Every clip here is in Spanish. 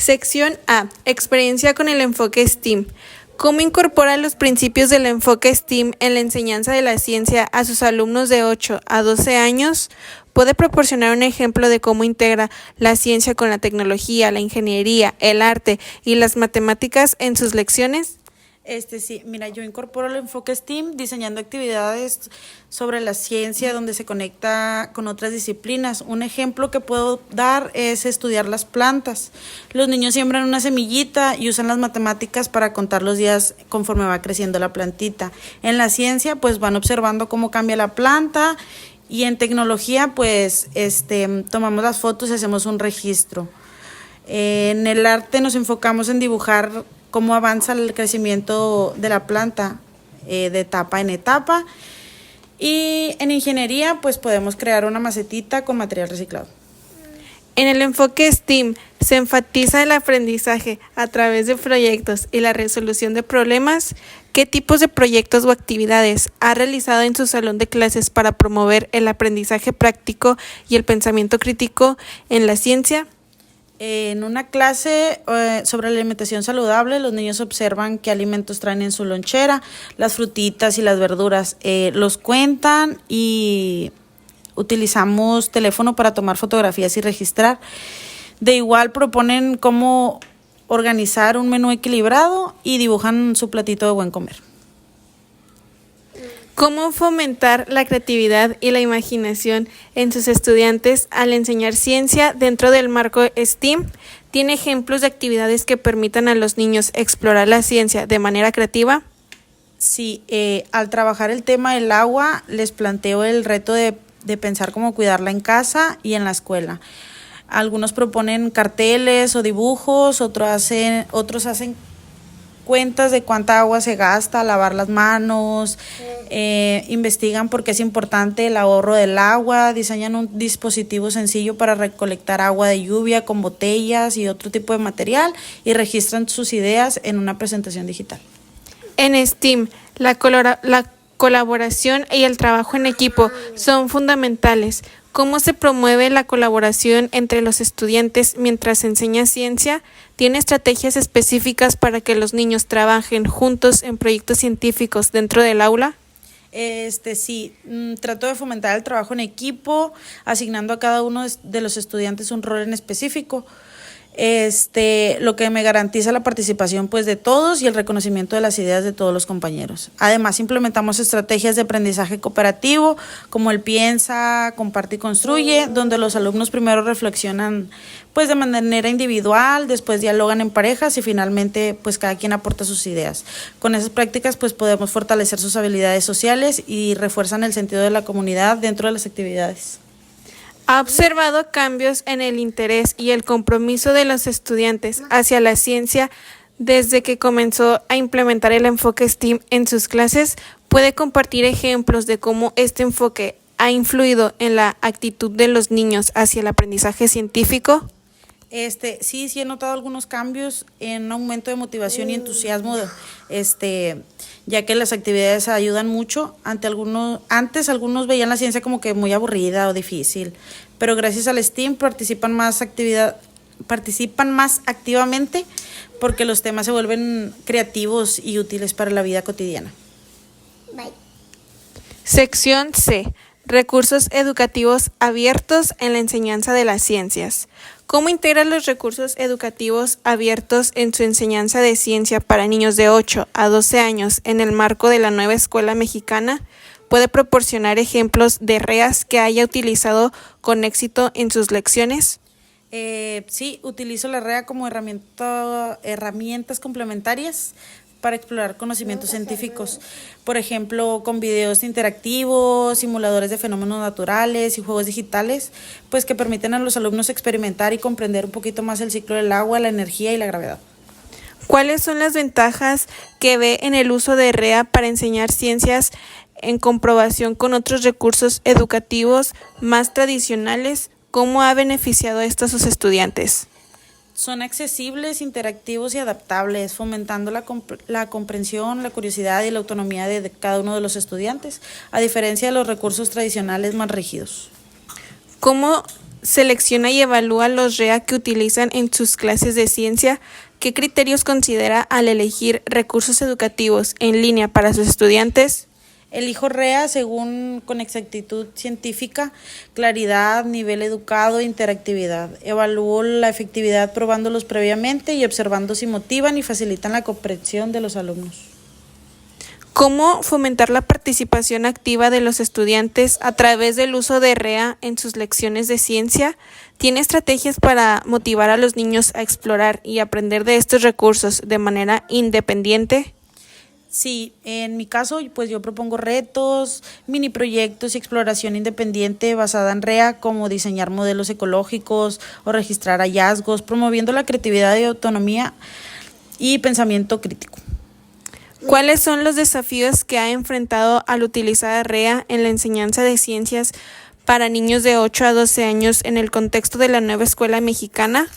Sección A. Experiencia con el enfoque STEAM. ¿Cómo incorpora los principios del enfoque STEAM en la enseñanza de la ciencia a sus alumnos de 8 a 12 años? ¿Puede proporcionar un ejemplo de cómo integra la ciencia con la tecnología, la ingeniería, el arte y las matemáticas en sus lecciones? Sí, mira, yo incorporo el enfoque STEAM diseñando actividades sobre la ciencia donde se conecta con otras disciplinas. Un ejemplo que puedo dar es estudiar las plantas. Los niños siembran una semillita y usan las matemáticas para contar los días conforme va creciendo la plantita. En la ciencia, pues van observando cómo cambia la planta y en tecnología, pues tomamos las fotos y hacemos un registro. En el arte nos enfocamos en dibujar cómo avanza el crecimiento de la planta de etapa en etapa. Y en ingeniería, pues podemos crear una macetita con material reciclado. En el enfoque STEAM se enfatiza el aprendizaje a través de proyectos y la resolución de problemas. ¿Qué tipos de proyectos o actividades ha realizado en su salón de clases para promover el aprendizaje práctico y el pensamiento crítico en la ciencia? En una clase sobre la alimentación saludable, los niños observan qué alimentos traen en su lonchera, las frutitas y las verduras. Los cuentan y utilizamos teléfono para tomar fotografías y registrar. De igual proponen cómo organizar un menú equilibrado y dibujan su platito de buen comer. ¿Cómo fomentar la creatividad y la imaginación en sus estudiantes al enseñar ciencia dentro del marco STEAM? ¿Tiene ejemplos de actividades que permitan a los niños explorar la ciencia de manera creativa? Sí, al trabajar el tema del agua, les planteo el reto de pensar cómo cuidarla en casa y en la escuela. Algunos proponen carteles o dibujos, otros hacen cuentas de cuánta agua se gasta, lavar las manos, investigan por qué es importante el ahorro del agua, diseñan un dispositivo sencillo para recolectar agua de lluvia con botellas y otro tipo de material y registran sus ideas en una presentación digital. En STEAM, la colaboración y el trabajo en equipo son fundamentales. ¿Cómo se promueve la colaboración entre los estudiantes mientras se enseña ciencia? ¿Tiene estrategias específicas para que los niños trabajen juntos en proyectos científicos dentro del aula? Sí, trato de fomentar el trabajo en equipo, asignando a cada uno de los estudiantes un rol en específico. Lo que me garantiza la participación pues de todos y el reconocimiento de las ideas de todos los compañeros. Además, implementamos estrategias de aprendizaje cooperativo como el piensa, comparte y construye, donde los alumnos primero reflexionan pues de manera individual, después dialogan en parejas y finalmente pues cada quien aporta sus ideas. Con esas prácticas pues podemos fortalecer sus habilidades sociales y refuerzan el sentido de la comunidad dentro de las actividades. ¿Ha observado cambios en el interés y el compromiso de los estudiantes hacia la ciencia desde que comenzó a implementar el enfoque STEAM en sus clases? ¿Puede compartir ejemplos de cómo este enfoque ha influido en la actitud de los niños hacia el aprendizaje científico? Sí he notado algunos cambios en un aumento de motivación y entusiasmo, ya que las actividades ayudan mucho. Antes algunos veían la ciencia como que muy aburrida o difícil, pero gracias al STEAM participan más activamente porque los temas se vuelven creativos y útiles para la vida cotidiana. Bye. Sección C. Recursos educativos abiertos en la enseñanza de las ciencias. ¿Cómo integra los recursos educativos abiertos en su enseñanza de ciencia para niños de 8 a 12 años en el marco de la nueva escuela mexicana? ¿Puede proporcionar ejemplos de REAs que haya utilizado con éxito en sus lecciones? Sí, utilizo la REA como herramientas complementarias para explorar conocimientos científicos, por ejemplo, con videos interactivos, simuladores de fenómenos naturales y juegos digitales, pues que permiten a los alumnos experimentar y comprender un poquito más el ciclo del agua, la energía y la gravedad. ¿Cuáles son las ventajas que ve en el uso de REA para enseñar ciencias en comprobación con otros recursos educativos más tradicionales? ¿Cómo ha beneficiado esto a sus estudiantes? Son accesibles, interactivos y adaptables, fomentando la comprensión, la curiosidad y la autonomía de cada uno de los estudiantes, a diferencia de los recursos tradicionales más rígidos. ¿Cómo selecciona y evalúa los REA que utilizan en sus clases de ciencia? ¿Qué criterios considera al elegir recursos educativos en línea para sus estudiantes? Elijo REA según con exactitud científica, claridad, nivel educado e interactividad. Evalúo la efectividad probándolos previamente y observando si motivan y facilitan la comprensión de los alumnos. ¿Cómo fomentar la participación activa de los estudiantes a través del uso de REA en sus lecciones de ciencia? ¿Tiene estrategias para motivar a los niños a explorar y aprender de estos recursos de manera independiente? Sí, en mi caso, pues yo propongo retos, mini proyectos y exploración independiente basada en REA, como diseñar modelos ecológicos o registrar hallazgos, promoviendo la creatividad y autonomía y pensamiento crítico. ¿Cuáles son los desafíos que ha enfrentado al utilizar REA en la enseñanza de ciencias para niños de 8 a 12 años en el contexto de la nueva escuela mexicana?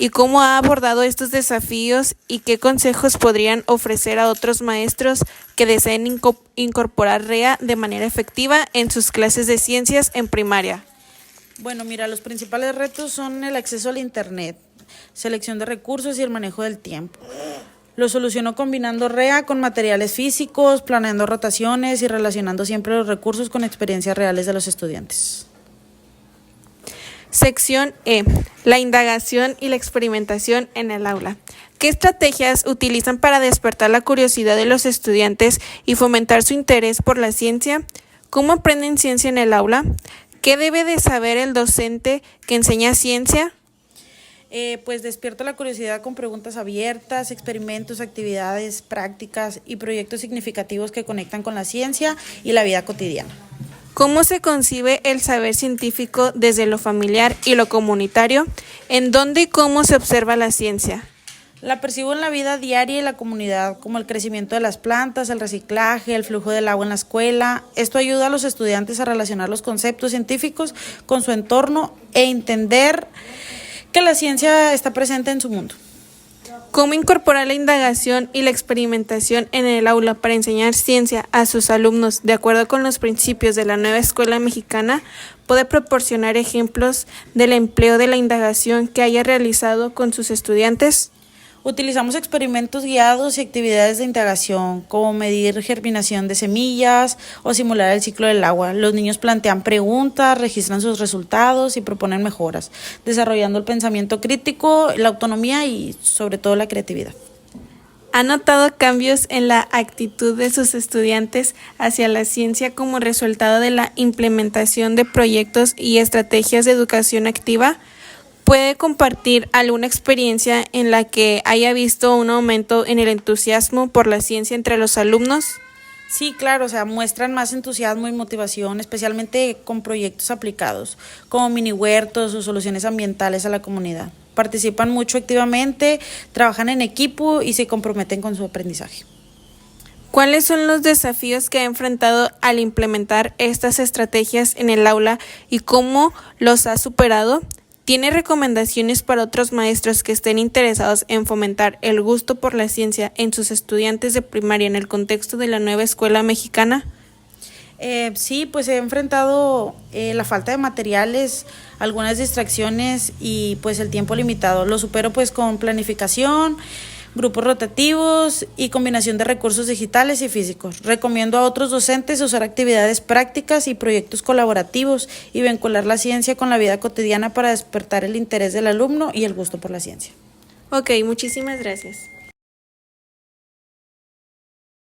¿Y cómo ha abordado estos desafíos y qué consejos podrían ofrecer a otros maestros que deseen incorporar REA de manera efectiva en sus clases de ciencias en primaria? Bueno, mira, los principales retos son el acceso al Internet, selección de recursos y el manejo del tiempo. Lo soluciono combinando REA con materiales físicos, planeando rotaciones y relacionando siempre los recursos con experiencias reales de los estudiantes. Sección E. La indagación y la experimentación en el aula. ¿Qué estrategias utilizan para despertar la curiosidad de los estudiantes y fomentar su interés por la ciencia? ¿Cómo aprenden ciencia en el aula? ¿Qué debe de saber el docente que enseña ciencia? Pues despierto la curiosidad con preguntas abiertas, experimentos, actividades, prácticas y proyectos significativos que conectan con la ciencia y la vida cotidiana. ¿Cómo se concibe el saber científico desde lo familiar y lo comunitario? ¿En dónde y cómo se observa la ciencia? La percibo en la vida diaria y la comunidad, como el crecimiento de las plantas, el reciclaje, el flujo del agua en la escuela. Esto ayuda a los estudiantes a relacionar los conceptos científicos con su entorno e entender que la ciencia está presente en su mundo. ¿Cómo incorporar la indagación y la experimentación en el aula para enseñar ciencia a sus alumnos de acuerdo con los principios de la nueva escuela mexicana? ¿Puede proporcionar ejemplos del empleo de la indagación que haya realizado con sus estudiantes? Utilizamos experimentos guiados y actividades de indagación, como medir germinación de semillas o simular el ciclo del agua. Los niños plantean preguntas, registran sus resultados y proponen mejoras, desarrollando el pensamiento crítico, la autonomía y sobre todo la creatividad. ¿Ha notado cambios en la actitud de sus estudiantes hacia la ciencia como resultado de la implementación de proyectos y estrategias de educación activa? ¿Puede compartir alguna experiencia en la que haya visto un aumento en el entusiasmo por la ciencia entre los alumnos? Sí, claro, muestran más entusiasmo y motivación, especialmente con proyectos aplicados, como mini huertos o soluciones ambientales a la comunidad. Participan mucho activamente, trabajan en equipo y se comprometen con su aprendizaje. ¿Cuáles son los desafíos que ha enfrentado al implementar estas estrategias en el aula y cómo los ha superado? ¿Tiene recomendaciones para otros maestros que estén interesados en fomentar el gusto por la ciencia en sus estudiantes de primaria en el contexto de la nueva escuela mexicana? Sí, pues he enfrentado la falta de materiales, algunas distracciones y pues el tiempo limitado. Lo supero pues con planificación, grupos rotativos y combinación de recursos digitales y físicos. Recomiendo a otros docentes usar actividades prácticas y proyectos colaborativos y vincular la ciencia con la vida cotidiana para despertar el interés del alumno y el gusto por la ciencia. Ok, muchísimas gracias.